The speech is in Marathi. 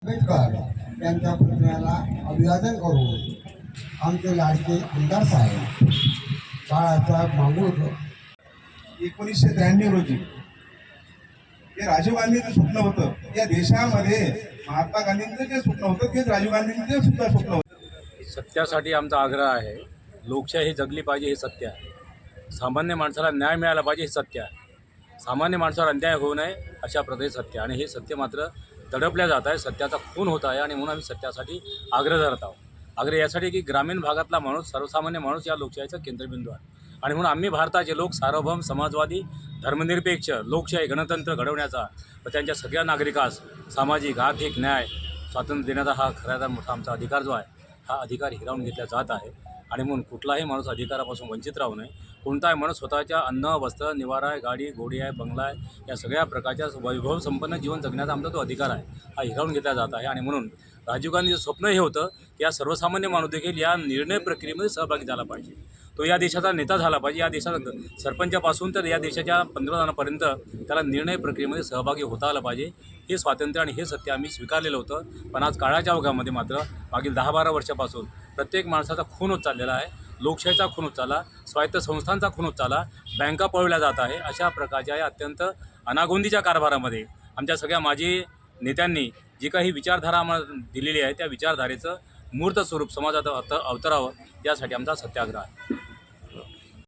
आंबेडकर यांच्या पुतळ्याला अभिवादन करून आमचे लाडके आमदार साहेब बाळासाहेब मांगुळकर 1993 रोजी हे राजीव गांधींचं स्वप्न होतं, या देशामध्ये महात्मा गांधींचं जे स्वप्न होतं तेच राजीव गांधींचं सुद्धा स्वप्न होतं. सत्यासाठी आमचा आग्रह आहे. लोकशाही जगली पाहिजे हे सत्य आहे. सामान्य माणसाला न्याय मिळाला पाहिजे हे सत्य आहे. सामान्य माणसावर अन्याय होऊ नये अशा प्रकारे सत्य, आणि हे सत्य मात्र दडपल्या जात आहे. सत्याचा खून होत आहे आणि म्हणून आम्ही सत्यासाठी आग्रह धरत आहोत. आग्रह यासाठी की ग्रामीण भागातला माणूस, सर्वसामान्य माणूस या लोकशाहीचा केंद्रबिंदू आहे, आणि म्हणून आम्ही भारताचे लोक सार्वभौम, समाजवादी, धर्मनिरपेक्ष लोकशाही गणतंत्र घडवण्याचा व त्यांच्या सगळ्या नागरिकास सामाजिक, आर्थिक न्याय, स्वातंत्र्य देण्याचा हा खऱ्या मोठा आमचा अधिकार जो आहे, हा अधिकार हिरावून घेतला जात आहे. आणि म्हणून कुठलाही माणूस अधिकारापासून वंचित राहू नये. कोणताही माणूस स्वतःच्या अन्न, वस्त्र, निवारा आहे, गाडी घोडी आहे, बंगला आहे, या सगळ्या प्रकारच्या वैभव संपन्न जीवन जगण्याचा आमचा तो अधिकार आहे, हा हिरावून घेतला जात आहे. आणि म्हणून राजीव गांधीचं स्वप्न हे होतं की या सर्वसामान्य माणूस देखील या निर्णय प्रक्रियेमध्ये सहभागी झाला पाहिजे. तो या देशाचा नेता झाला पाहिजे. या देशाचा सरपंचापासून तर या देशाच्या पंतप्रधानापर्यंत त्याला निर्णय प्रक्रियेमध्ये सहभागी होता आलं पाहिजे. हे स्वातंत्र्य आणि हे सत्य आम्ही स्वीकारलेलं होतं. पण आज काळाच्या ओघामध्ये मात्र मागील 10-12 वर्षापासून प्रत्येक माणसाचा खून होत चाललेला आहे. लोकशाहीचा खून होत चालला, स्वायत्त संस्थांचा खून होत चालला, बँका पळवल्या जात आहे. अशा प्रकारच्या या अत्यंत अनागोंदीच्या कारभारामध्ये आमच्या सगळ्या माजी नेत्यांनी जी काही विचारधारा आम्हाला दिलेली आहे, त्या विचारधारेचं मूर्त स्वरूप समाजात अवतरावं यासाठी आमचा सत्याग्रह आहे.